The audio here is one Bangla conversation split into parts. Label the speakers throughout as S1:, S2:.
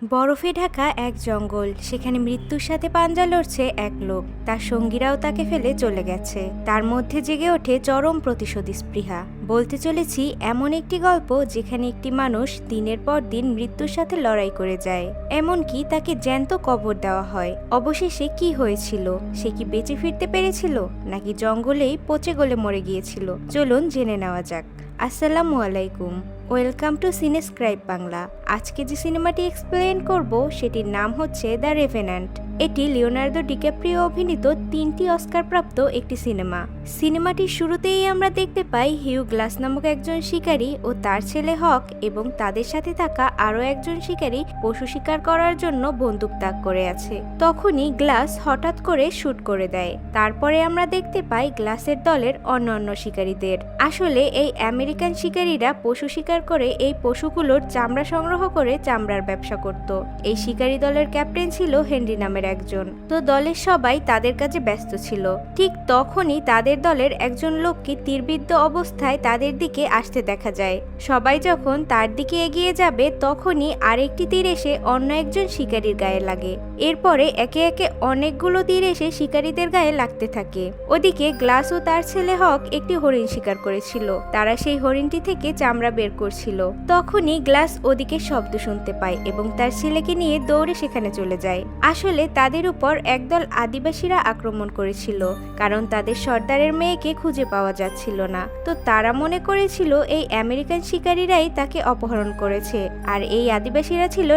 S1: বরফে ঢাকা এক জঙ্গল, সেখানে মৃত্যুর সাথে পাঞ্জা লড়ছে এক লোক। তার সঙ্গীরাও তাকে ফেলে চলে গেছে। তার মধ্যে জেগে ওঠে চরম প্রতিশোধী স্পৃহা। বলতে চলেছি এমন একটি গল্প যেখানে একটি মানুষ দিনের পর দিন মৃত্যুর সাথে লড়াই করে যায়, এমনকি তাকে জ্যান্ত কবর দেওয়া হয়। অবশেষে কি হয়েছিল? সে কি বেঁচে ফিরতে পেরেছিল, নাকি জঙ্গলেই পচে গলে মরে গিয়েছিল? চলুন জেনে নেওয়া যাক। আসসালামু আলাইকুম, ওয়েলকাম টু সিনেস্ক্রাইব বাংলা। আজকে যে সিনেমাটি এক্সপ্লেন করব সেটির নাম হচ্ছে দ্য রেভেন্যান্ট। এটি লিওনার্দো ডিক্যাপ্রিও অভিনীত 3টি অস্কার প্রাপ্ত একটি সিনেমা। সিনেমাটির শুরুতেই আমরা দেখতে পাই হিউ গ্লাস নামক একজন শিকারী ও তার ছেলে হক এবং তাদের সাথে থাকা আরও একজন শিকারী পশু শিকার করার জন্য বন্দুক তাক করে আছে। তখনই গ্লাস হঠাৎ করে শুট করে দেয়। তারপরে আমরা দেখতে পাই গ্লাসের দলের অন্যান্য শিকারীদের। আসলে এই আমেরিকান শিকারীরা পশু শিকার করে এই পশুগুলোর চামড়া সংগ্রহ করে চামড়ার ব্যবসা করত। এই শিকারী দলের ক্যাপ্টেন ছিল হেনরি নামের একজন। তো দলের সবাই তাদের কাজে ব্যস্ত ছিল। ঠিক তখনই তাদের দলের একজন লোককে তীরবিদ্ধ অবস্থায় তাদের দিকে আসতে দেখা যায়। সবাই যখন তার দিকে এগিয়ে যাবে তখনই আরেকটি তীর এসে অন্য একজন শিকারীর গায়ে লাগে। এরপরে একে একে অনেকগুলো তীর এসে শিকারীদের গায়ে লাগতে থাকে। ওদিকে গ্লাস ও তার ছেলে হক একটি হরিণ শিকার করেছিল। তারা সেই হরিণটি থেকে চামড়া বের করছিল। তখনই গ্লাস ওদিকে শব্দ শুনতে পায় এবং তার ছেলেকে নিয়ে দৌড়ে সেখানে চলে যায়। আসলে তাদের উপর একদল আদিবাসীরা আক্রমণ করেছিল, কারণ তাদের সর্দারের মেয়েকে খুঁজে পাওয়া যাচ্ছিল না। তো তারা মনে করেছিল এই আমেরিকান শিকারীরাই তাকে অপহরণ করেছে। আর এই আদিবাসীরা ছিল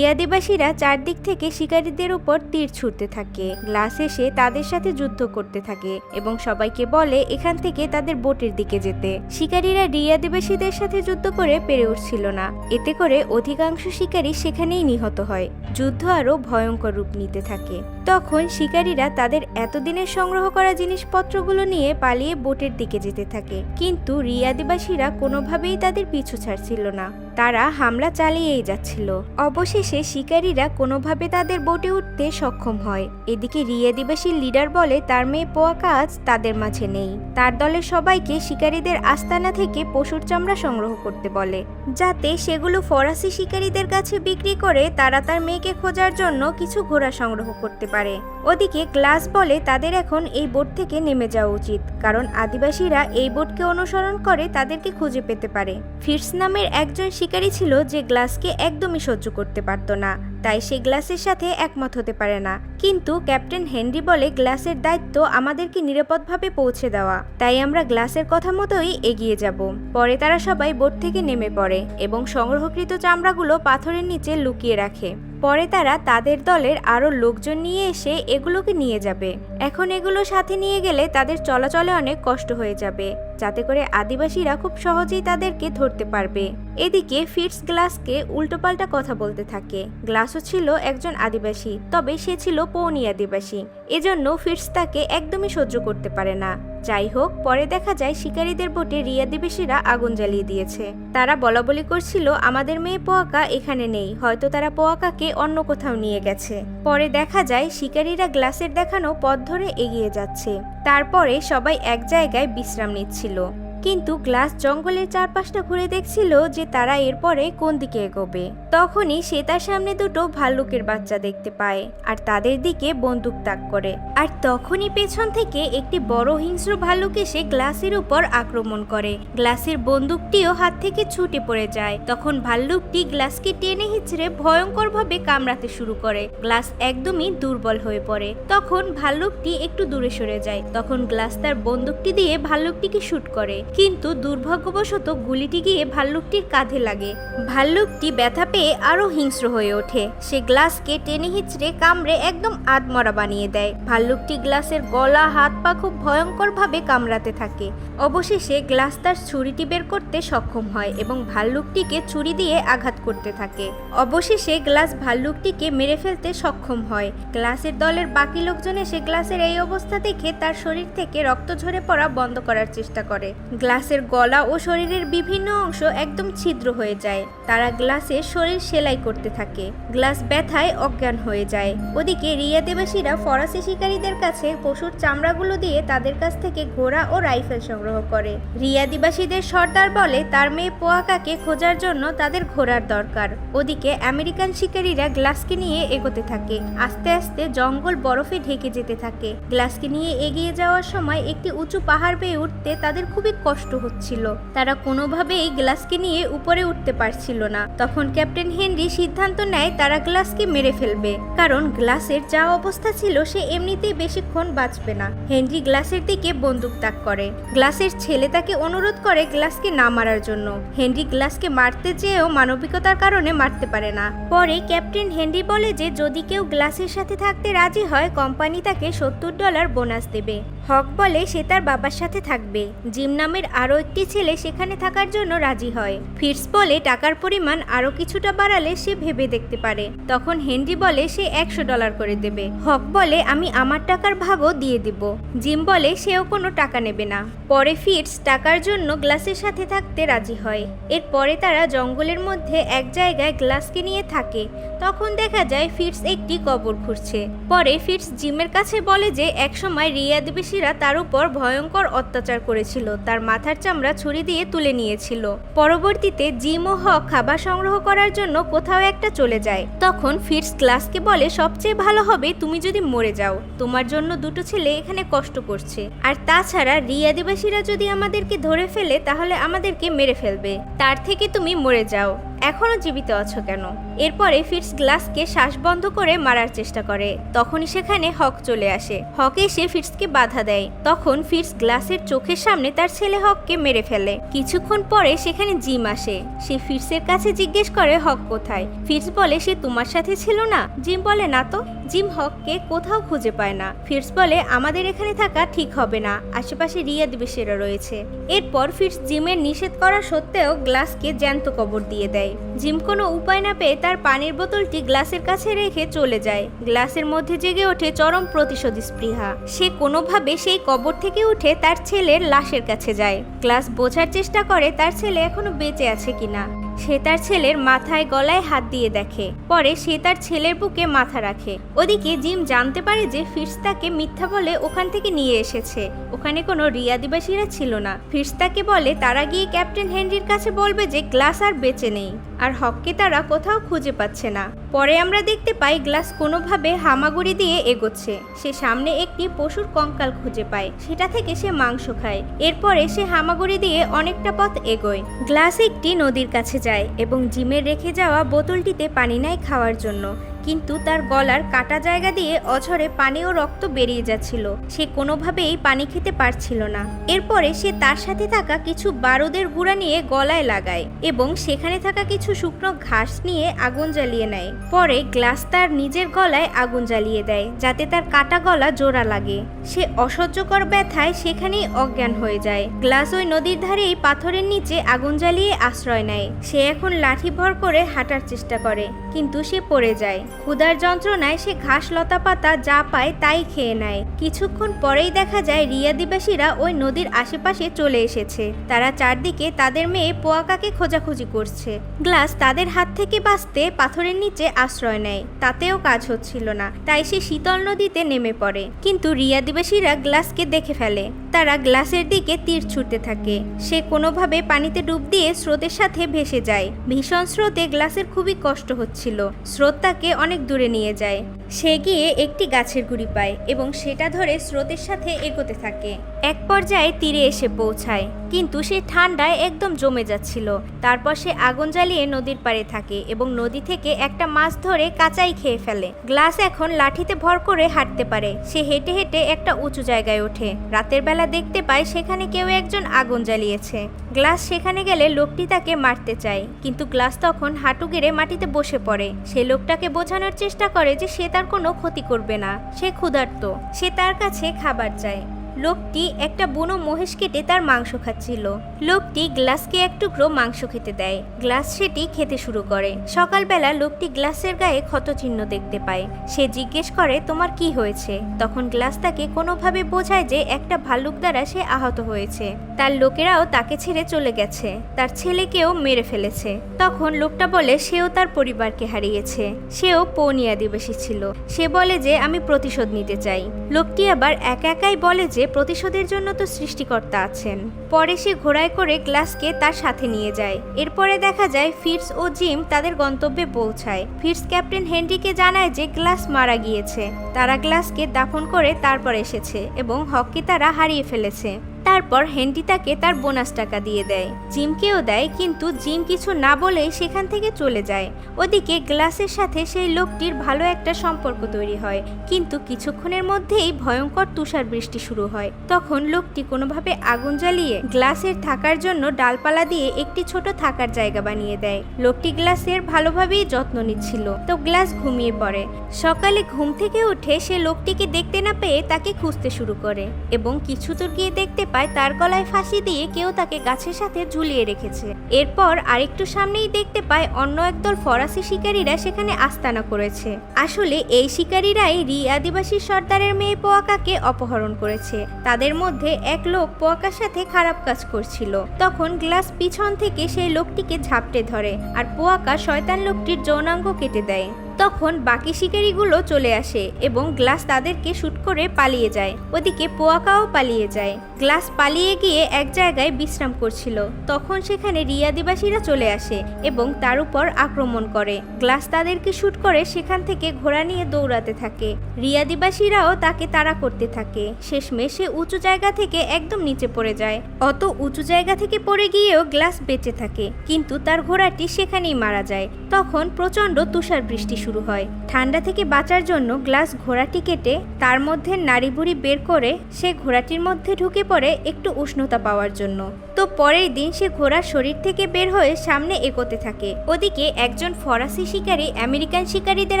S1: আদিবাসীরা চারদিক থেকে শিকারীদের উপর তীর ছুটতে থাকে। গ্লাস এসে তাদের সাথে যুদ্ধ করতে থাকে এবং সবাইকে বলে এখান থেকে তাদের বোটের দিকে যেতে। শিকারীরা আদিবাসীদের সাথে যুদ্ধ করে পেরে উঠছিল না। এতে করে অধিকাংশ শিকারী সেখানেই নিহত হয়। যুদ্ধ আরো ভয়ঙ্কর রূপ নিতে থাকে। তখন শিকারীরা তাদের এতদিনের সংগ্রহ করা জিনিসপত্রগুলো নিয়ে পালিয়ে বোটের দিকে যেতে থাকে, কিন্তু আদিবাসীরা কোনোভাবেই তাদের পিছু ছাড়ছিল না। তারা হামলা চালিয়েই যাচ্ছিল। অবশেষে শিকারীরা কোনোভাবে তাদের বোটে উঠতে সক্ষম হয়। এদিকে আদিবাসীর লিডার বলে তার মেয়ে পোয়াকা আজ তাদের মাঝে নেই। তার দলের সবাইকে শিকারীদের আস্তানা থেকে পশুর চামড়া সংগ্রহ করতে বলে, যাতে সেগুলো ফরাসি শিকারীদের কাছে বিক্রি করে তারা তার মেয়েকে খোঁজার জন্য কিছু ঘোড়া সংগ্রহ করতে পারে। ওদিকে গ্লাস বলে তাদের এখন এই বোট থেকে নেমে যাওয়া উচিত, কারণ আদিবাসীরা এই বোটকে অনুসরণ করে তাদেরকে খুঁজে পেতে পারে। ফিটস নামের একজন শিকারী ছিল যে গ্লাসকে একদমই সহ্য করতে পারত না, তাই সে গ্লাসের সাথে একমত হতে পারে না। কিন্তু ক্যাপ্টেন হেনরি বলে গ্লাসের দায়িত্ব আমাদেরকে নিরাপদভাবে পৌঁছে দেওয়া, তাই আমরা গ্লাসের কথা মতোই এগিয়ে যাব। পরে তারা সবাই বোট থেকে নেমে পড়ে এবং সংগ্রহকৃত চামড়াগুলো পাথরের নিচে লুকিয়ে রাখে। পরে তারা তাদের দলের আরও লোকজন নিয়ে এসে এগুলোকে নিয়ে যাবে। এখন এগুলো সাথে নিয়ে গেলে তাদের চলাচলে অনেক কষ্ট হয়ে যাবে, যাতে করে আদিবাসীরা খুব সহজেই তাদেরকে ধরতে পারবে। এদিকে ফিটস গ্লাসকে উল্টোপাল্টা কথা বলতে থাকে। গ্লাসও ছিল একজন আদিবাসী, তবে সে ছিল পৌনি আদিবাসী। এজন্য ফিটস তাকে একদমই সহ্য করতে পারে না। যাই হোক, পরে দেখা যায় শিকারীদের বোটে আদিবাসীরা আগুন জ্বালিয়ে দিয়েছে। তারা বলাবলি করছিল আমাদের মেয়ে পোয়াকা এখানে নেই, হয়তো তারা পোয়াকাকে অন্য কোথাও নিয়ে গেছে। পরে দেখা যায় শিকারীরা গ্লাসের দেখানো পথ ধরে এগিয়ে যাচ্ছে। তারপরে সবাই এক জায়গায় বিশ্রাম নিচ্ছিল, কিন্তু গ্লাস জঙ্গলের চারপাশটা ঘুরে দেখছিল যে তারা এরপরে কোন দিকে এগোবে। তখনই সে তার সামনে দুটো ভাল্লুকের বাচ্চা দেখতে পায় আর তাদের দিকে বন্দুক তাক করে। আর তখনই পেছন থেকে একটি বড় হিংস্র ভাল্লুক এসে গ্লাসের উপর আক্রমণ করে। গ্লাসের বন্দুকটিও হাত থেকে ছুটে পড়ে যায়। তখন ভাল্লুকটি গ্লাসকে টেনে হিঁচড়ে ভয়ঙ্করভাবে কামড়াতে শুরু করে। গ্লাস একদমই দুর্বল হয়ে পড়ে। তখন ভাল্লুকটি একটু দূরে সরে যায়। তখন গ্লাস তার বন্দুকটি দিয়ে ভাল্লুকটিকে শুট করে, কিন্তু দুর্ভাগ্যবশত গুলিটি গিয়ে ভাল্লুকটির কাঁধে লাগে। ভাল্লুকটি ব্যথা পেয়ে আরো হিংস্র হয়ে ওঠে। সে গ্লাসকে টেনে হিঁচড়ে কামড়ে একদম আধমরা বানিয়ে দেয়। ভাল্লুকটি গ্লাসের গলা, হাত পা খুব ভয়ঙ্কর ভাবে কামড়াতে থাকে। অবশেষে গ্লাস তার ছুরিটি বের করতে সক্ষম হয় এবং ভাল্লুকটিকে ছুরি দিয়ে আঘাত করতে থাকে। অবশেষে গ্লাস ভাল্লুকটিকে মেরে ফেলতে সক্ষম হয়। গ্লাসের দলের বাকি লোকজন এসে গ্লাসের এই অবস্থা দেখে তার শরীর থেকে রক্ত ঝরে পড়া বন্ধ করার চেষ্টা করে। গ্লাসের গলা ও শরীরের বিভিন্ন অংশ একদম ছিদ্র হয়ে যায়। তারা গ্লাসের শরীর সেলাই করতে থাকে। গ্লাস ব্যথায় অজ্ঞান হয়ে যায়। ওদিকে রিয়া দেবাসীরা ফরাসি শিকারীদের কাছে পশুর চামড়াগুলো দিয়ে তাদের কাছ থেকে ঘোড়া ও রাইফেল সংগ্রহ করে। রিয়া দিবাসীদের সর্দার বলে তার মেয়ে পোয়াকাকে খোঁজার জন্য তাদের ঘোড়ার দরকার। ওদিকে আমেরিকান শিকারীরা গ্লাসকে নিয়ে এগোতে থাকে। আস্তে আস্তে জঙ্গল বরফে ঢেকে যেতে থাকে। গ্লাসকে নিয়ে এগিয়ে যাওয়ার সময় একটি উঁচু পাহাড় বেয়ে উঠতে তাদের খুবই কষ্ট হচ্ছিল। তারা কোনোভাবেই গ্লাসকে নিয়ে উপরে উঠতে পারছিল না। তখন ক্যাপ্টেন হেনরি সিদ্ধান্ত নেয় তারা গ্লাসকে মেরে ফেলবে, কারণ গ্লাসের যা অবস্থা ছিল সে এমনিতেই বেশিক্ষণ বাঁচবে না। হেনরি গ্লাসের দিকে বন্দুক তাক করে। গ্লাসের ছেলে তাকে অনুরোধ করে গ্লাসকে না মারার জন্য। হেনরি গ্লাসকে মারতে চেয়েও মানবিকতার কারণে মারতে পারে না। পরে ক্যাপ্টেন হেনরি বলে যে যদি কেউ গ্লাসের সাথে থাকতে রাজি হয় কোম্পানি তাকে $70 বোনাস দেবে। হক বলে সে তার বাবার সাথে থাকবে। জিম নামের আরও একটি ছেলে সেখানে থাকার জন্য রাজি হয়। ফিটস বলে টাকার পরিমাণ আরও কিছুটা বাড়ালে সে ভেবে দেখতে পারে। তখন হেনরি বলে সে $100 করে দেবে। হক বলে আমি আমার টাকার ভাগও দিয়ে দিব। জিম বলে সেও কোনো টাকা নেবে না। পরে ফিটস টাকার জন্য গ্লাসের সাথে থাকতে রাজি হয়। এরপরে তারা জঙ্গলের মধ্যে এক জায়গায় গ্লাসকে নিয়ে থাকে। তখন দেখা যায় ফিটস একটি কবর খুঁড়ছে। পরে ফিটস জিমের কাছে বলে যে একসময় রিয়া দেবাসীরা তার উপর ভয়ঙ্কর অত্যাচার করেছিল, তার মাথার চামড়া ছুরি দিয়ে তুলে নিয়েছিল। পরবর্তীতে জিম ও হক খাবার সংগ্রহ করার জন্য কোথাও একটা চলে যায়। তখন ফিটস গ্লাসকে বলে সবচেয়ে ভালো হবে তুমি যদি মরে যাও, তোমার জন্য দুটো ছেলে এখানে কষ্ট করছে। আর তাছাড়া রিয়া দেবাসীরা যদি আমাদেরকে ধরে ফেলে তাহলে আমাদেরকে মেরে ফেলবে, তার থেকে তুমি মরে যাও, এখনো জীবিত আছো কেন? এরপরে ফিটস গ্লাসকে শ্বাস বন্ধ করে মারার চেষ্টা করে। তখনই সেখানে হক চলে আসে। হক এসে ফিটসকে বাধা দেয়। তখন ফিটস গ্লাসের চোখের সামনে তার ছেলে হককে মেরে ফেলে। কিছুক্ষণ পরে সেখানে জিম আসে। সে ফিটসের কাছে জিজ্ঞেস করে হক কোথায়। ফিটস বলে সে তোমার সাথে ছিল না। জিম বলে না তো। জিম হককে কোথাও খুঁজে পায় না। ফিটস বলে আমাদের এখানে থাকা ঠিক হবে না, আশেপাশে রিয়া দিবাসীরা রয়েছে। এরপর ফিটস জিমের নিষেধ করা সত্ত্বেও গ্লাসকে জ্যান্ত কবর দিয়ে দেয়। জিম কোনো উপায় না পেয়ে তার পানির বোতলটি গ্লাসের কাছে রেখে চলে যায়। গ্লাসের মধ্যে জেগে ওঠে চরম প্রতিশোধী স্পৃহা। সে কোনোভাবে সেই কবর থেকে উঠে তার ছেলের লাশের কাছে যায়। গ্লাস বোঝার চেষ্টা করে তার ছেলে এখনো বেঁচে আছে কিনা। সে তার ছেলের মাথায় গলায় হাত দিয়ে দেখে। পরে সে তার ছেলের বুকে মাথা রাখে। ওদিকে জিম জানতে পারে যে ফিটস তাকে মিথ্যা বলে ওখান থেকে নিয়ে এসেছে। ওখানে কোনো রিয়া দিবাসীরা ছিল না। ফিটস তাকে বলে তারা গিয়ে ক্যাপ্টেন হেনরির কাছে বলবে যে গ্লাস আর বেঁচে নেই, আর হককে তারা কোথাও খুঁজে পাচ্ছে না। পরে আমরা দেখতে পাই গ্লাস কোনোভাবে হামাগুড়ি দিয়ে এগোচ্ছে। সে সামনে একটি পশুর কঙ্কাল খুঁজে পায়, সেটা থেকে সে মাংস খায়। এরপরে সে হামাগুড়ি দিয়ে অনেকটা পথ এগোয়। গ্লাস একটি নদীর কাছে যায় এবং জিমের রেখে যাওয়া বোতলটিতে পানি নেয় খাওয়ার জন্য। কিন্তু তার গলার কাটা জায়গা দিয়ে অঝরে পানি ও রক্ত বেরিয়ে যাচ্ছিল। সে কোনোভাবেই পানি খেতে পারছিল না। এরপরে সে তার সাথে থাকা কিছু বারুদের গুঁড়া নিয়ে গলায় লাগায় এবং সেখানে থাকা কিছু শুকনো ঘাস নিয়ে আগুন জ্বালিয়ে নেয়। পরে গ্লাস তার নিজের গলায় আগুন জ্বালিয়ে দেয় যাতে তার কাটা গলা জোড়া লাগে। সে অসহ্যকর ব্যথায় সেখানেই অজ্ঞান হয়ে যায়। গ্লাস ওই নদীর ধারেই পাথরের নিচে আগুন জ্বালিয়ে আশ্রয় নেয়। সে এখন লাঠি ভর করে হাঁটার চেষ্টা করে, কিন্তু সে পড়ে যায়। ক্ষুধার যন্ত্রণায় সে ঘাস লতা পাতা যা পায় তাই খেয়ে নেয়। কিছুক্ষণ পরেই দেখা যায় রিয়া দিবাসীরা ওই নদীর আশেপাশে চলে এসেছে। তারা চারদিকে তাদের মেয়ে পোয়াকাকে খোঁজাখুঁজি করছে। গ্লাস তাদের হাত থেকে বাঁচতে পাথরের নিচে আশ্রয় নেয়। তাতেও কাজ হচ্ছিল না, তাই সে শীতল নদীতে নেমে পড়ে। কিন্তু রিয়া দিবাসীরা গ্লাসকে দেখে ফেলে। তারা গ্লাসের দিকে তীর ছুটতে থাকে। সে কোনোভাবে পানিতে ডুব দিয়ে স্রোতের সাথে ভেসে যায়। ভীষণ স্রোতে গ্লাসের খুবই কষ্ট হচ্ছিল। স্রোত তাকে অনেক দূরে নিয়ে যায়। সে গিয়ে একটি গাছের গুঁড়ি পায় এবং সেটা ধরে স্রোতের সাথে এগোতে থাকে। এক পর্যায়ে তীরে এসে পৌঁছায়, কিন্তু সে ঠান্ডায় একদম জমে যাচ্ছিল। তারপর সে আগুন জ্বালিয়ে নদীর পাড়ে থাকে এবং নদী থেকে একটা মাছ ধরে কাঁচাই খেয়ে ফেলে। গ্লাস এখন লাঠিতে ভর করে হাঁটতে পারে। সে হেঁটে হেঁটে একটা উঁচু জায়গায় ওঠে। রাতের বেলা দেখতে পায় সেখানে কেউ একজন আগুন জ্বালিয়েছে। গ্লাস সেখানে গেলে লোকটি তাকে মারতে চায়, কিন্তু গ্লাস তখন হাঁটু গেড়ে মাটিতে বসে পড়ে। সে লোকটাকে বোঝানোর চেষ্টা করে যে সে তার কোনো ক্ষতি করবে না। সে ক্ষুধার্ত, সে তার কাছে খাবার চায়। লোকটি একটা বুনো মহিষ কেটে তার মাংস খাচ্ছিল। লোকটি গ্লাসকে এক টুকরো মাংস খেতে দেয়। গ্লাস সেটি খেতে শুরু করে। সকালবেলা লোকটি গ্লাসের গায়ে ক্ষতচিহ্ন দেখতে পায়। সে জিজ্ঞেস করে, তোমার কি হয়েছে? তখন গ্লাস তাকে কোনোভাবে বোঝায় যে একটা ভাল্লুক দ্বারা সে আহত হয়েছে। তার লোকেরাও তাকে ছেড়ে চলে গেছে, তার ছেলেকেও মেরে ফেলেছে। তখন লোকটা বলে সেও তার পরিবারকে হারিয়েছে, সেও পৌনি আদিবাসী ছিল। সে বলে যে আমি প্রতিশোধ নিতে চাই। লোকটি আবার একা একাই বলে যে প্রতিশোধের জন্য তো সৃষ্টিকর্তা আছেন। পরে সে ঘোড়ায় করে গ্লাসকে তার সাথে নিয়ে যায়। এরপরে দেখা যায় ফিটস ও জিম তাদের গন্তব্যে পৌঁছায়। ফিটস ক্যাপ্টেন হেনরিকে জানায় যে গ্লাস মারা গিয়েছে। তারা গ্লাসকে দাফন করে তারপর এসেছে এবং হককে তারা হারিয়ে ফেলেছে। তারপর হেনরি তাকে তার বোনাস টাকা দিয়ে দেয়, জিমকেও দেয়, কিন্তু জিম কিছু না বলেই সেখান থেকে চলে যায়। ওদিকে গ্লাসের সাথে সেই লোকটির ভালো একটা সম্পর্ক তৈরি হয়, কিন্তু কিছুক্ষণের মধ্যেই ভয়ঙ্কর তুষার বৃষ্টি শুরু হয়। তখন লোকটি কোনোভাবে আগুন জ্বালিয়ে গ্লাসের থাকার জন্য ডালপালা দিয়ে একটি ছোট থাকার জায়গা বানিয়ে দেয়। লোকটি গ্লাসের ভালোভাবেই যত্ন নিচ্ছিল, তো গ্লাস ঘুমিয়ে পড়ে। সকালে ঘুম থেকে উঠে সে লোকটিকে দেখতে না পেয়ে তাকে খুঁজতে শুরু করে এবং কিছু দূর গিয়ে দেখতে পায় তার গলায় ফাঁসি দিয়ে কেউ তাকে গাছের সাথে ঝুলিয়ে রেখেছে। এরপর আরেকটু সামনেই দেখতে পায় অন্য একদল ফরাসি শিকারীরা সেখানে আস্তানা করেছে। আসলে এই শিকারীরাই রি আদিবাসী সর্দারের মেয়ে পোয়াকাকে অপহরণ করেছে। তাদের মধ্যে এক লোক পোয়াকার সাথে খারাপ কাজ করছিল। তখন গ্লাস পিছন থেকে সেই লোকটিকে ঝাপটে ধরে আর পোয়াকা শয়তান লোকটির যৌনাঙ্গ কেটে দেয়। তখন বাকি শিকারীগুলো চলে আসে এবং গ্লাস তাদেরকে শুট করে পালিয়ে যায়। ওদিকে পোয়াকাও পালিয়ে যায়। গ্লাস পালিয়ে গিয়ে এক জায়গায় বিশ্রাম করছিল। তখন সেখানে রি আদিবাসীরা চলে আসে এবং তার উপর আক্রমণ করে। গ্লাস তাদেরকে শুট করে সেখান থেকে ঘোড়া নিয়ে দৌড়াতে থাকে। রি আদিবাসীরাও তাকে তাড়া করতে থাকে। শেষমেশ সে উঁচু জায়গা থেকে একদম নিচে পড়ে যায়। অত উঁচু জায়গা থেকে পড়ে গিয়েও গ্লাস বেঁচে থাকে, কিন্তু তার ঘোড়াটি সেখানেই মারা যায়। তখন প্রচণ্ড তুষার বৃষ্টি শুরু হয়। ঠান্ডা থেকে বাঁচার জন্য গ্লাস ঘোড়াটি কেটে তার মধ্যে নাড়িভুড়ি বের করে সে ঘোড়াটির মধ্যে ঢুকে পড়ে একটু উষ্ণতা পাওয়ার জন্য। তো পরের দিন সে ঘোড়ার শরীর থেকে বের হয়ে সামনে এগোতে থাকে। ওদিকে একজন ফরাসি শিকারী আমেরিকান শিকারীদের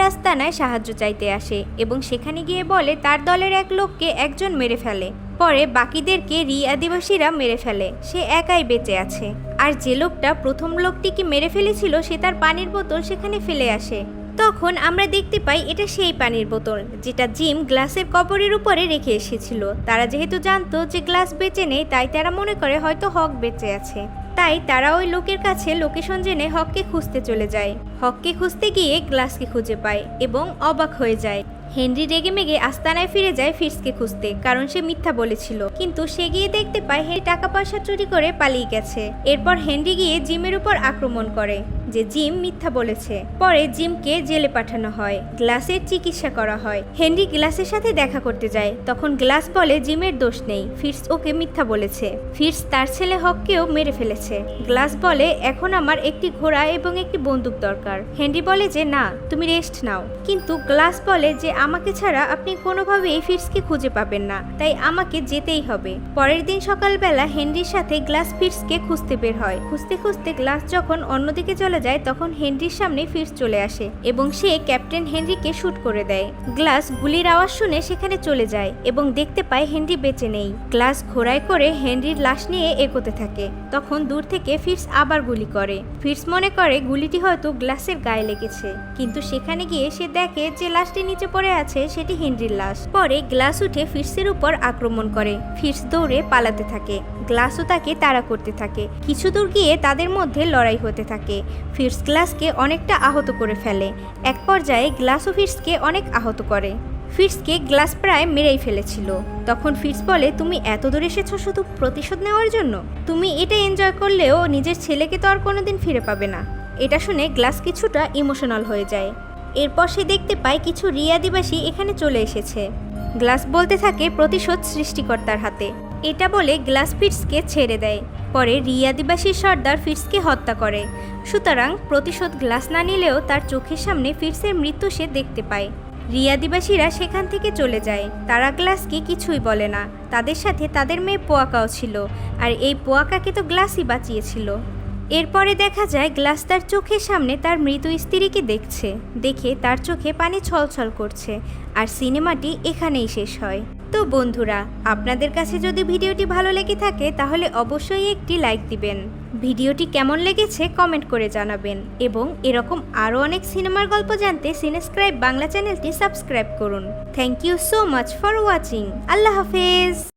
S1: আস্তানায় সাহায্য চাইতে আসে এবং সেখানে গিয়ে বলে তার দলের এক লোককে একজন মেরে ফেলে। পরে বাকিদেরকে রি আদিবাসীরা মেরে ফেলে। সে একাই বেঁচে আছে। আর যে লোকটা প্রথম লোকটিকে মেরে ফেলেছিল সে তার পানির বোতল সেখানে ফেলে আসে। তখন আমরা দেখতে পাই এটা সেই পানির বোতল যেটা জিম গ্লাসের কবরের উপরে রেখে এসেছিল। তারা যেহেতু জানতো যে গ্লাস বেঁচে নেই, তাই তারা মনে করে হয়তো হক বেঁচে আছে। তাই তারা ওই লোকের কাছে লোকেশন জেনে হককে খুঁজতে চলে যায়। হককে খুঁজতে গিয়ে গ্লাসকে খুঁজে পায় এবং অবাক হয়ে যায়। হেনরি রেগেমেগে আস্তানায় ফিরে যায় ফিটসকে খুঁজতে, কারণ সে মিথ্যা বলেছিল। কিন্তু সে গিয়ে দেখতে পায় হেনরি টাকা পয়সা চুরি করে পালিয়ে গেছে। এরপর হেনরি গিয়ে জিমের উপর আক্রমণ করে যে জিম মিথ্যা বলেছে। পরে জিমকে জেলে পাঠানো হয়, গ্লাসের চিকিৎসা করা হয়। হেনরি গ্লাসের সাথে দেখা করতে যায়। তখন গ্লাস বলে জিমের দোষ নেই, ফিটস ওকে মিথ্যা বলেছে। ফিটস তার ছেলে হককেও মেরে ফেলেছে। গ্লাস বলে এখন আমার একটি ঘোড়া এবং একটি বন্দুক দরকার। হেনরি বলে যে না, তুমি রেস্ট নাও। কিন্তু গ্লাস বলে যে আমাকে ছাড়া আপনি কোনোভাবেই ফিটসকে খুঁজে পাবেন না, তাই আমাকে যেতেই হবে। পরের দিন সকালবেলা হেনরির সাথে গ্লাস ফিটসকে খুঁজতে বের হয়। খুঁজতে খুঁজতে গ্লাস যখন অন্যদিকে চলে যায় তখন হেনরির সামনে ফিটস চলে আসে এবং সে ক্যাপ্টেন হেনরিকে শুট করে দেয়। গ্লাস গুলির আওয়াজ শুনে সেখানে চলে যায় এবং দেখতে পায় হেনরি বেঁচে নেই। গ্লাস ঘোড়ায় করে হেনরির লাশ নিয়ে এগোতে থাকে। তখন দূর থেকে ফিটস আবার গুলি করে। ফিটস মনে করে গুলিটি হয়তো গ্লাসের গায়ে লেগেছে, কিন্তু সেখানে গিয়ে সে দেখে যে লাশটি নিচে পড়ে আছে সেটি হেনরির লাশ। পরে গ্লাস উঠে ফিটসের উপর আক্রমণ করে। ফিটস দৌড়ে পালাতে থাকে। গ্লাসও তাকে তাড়া করতে থাকে। কিছু দূর গিয়ে তাদের মধ্যে লড়াই হতে থাকে। ফিটস গ্লাসকে অনেকটা আহত করে ফেলে। এক পর্যায়ে গ্লাসও ফিটসকে অনেক আহত করে। ফিটসকে গ্লাস প্রায় মেরেই ফেলেছিল। তখন ফিটস বলে তুমি এত দূর এসেছো শুধু প্রতিশোধ নেওয়ার জন্য? তুমি এটা এনজয় করলেও নিজের ছেলেকে তো আর কোনোদিন ফিরে পাবে না। এটা শুনে গ্লাস কিছুটা ইমোশনাল হয়ে যায়। এরপর সে দেখতে পায় কিছু রি আদিবাসী এখানে চলে এসেছে। গ্লাস বলতে থাকে প্রতিশোধ সৃষ্টিকর্তার হাতে। এটা বলে গ্লাস ফিটসকে ছেড়ে দেয়। পরে রি আদিবাসী সর্দার ফিটসকে হত্যা করে। সুতরাং প্রতিশোধ গ্লাস না নিলেও তার চোখের সামনে ফিটসের মৃত্যু সে দেখতে পায়। রি আদিবাসীরা সেখান থেকে চলে যায়। তারা গ্লাসকে কিছুই বলে না। তাদের সাথে তাদের মেয়ে পোয়াকাও ছিল, আর এই পোয়াকাকে তো গ্লাসই বাঁচিয়েছিল। এরপরে দেখা যায় গ্লাস তার চোখের সামনে তার মৃত স্ত্রীকে দেখছে। দেখে তার চোখে পানি ছলছল করছে। আর সিনেমাটি এখানেই শেষ হয়। তো বন্ধুরা, আপনাদের কাছে যদি ভিডিওটি ভালো লেগে থাকে তাহলে অবশ্যই একটি লাইক দিবেন। ভিডিওটি কেমন লেগেছে কমেন্ট করে জানাবেন এবং এরকম আরও অনেক সিনেমার গল্প জানতে সিনেস্ক্রাইব বাংলা চ্যানেলটি সাবস্ক্রাইব করুন। Thank you so much for watching. আল্লাহ হাফেজ।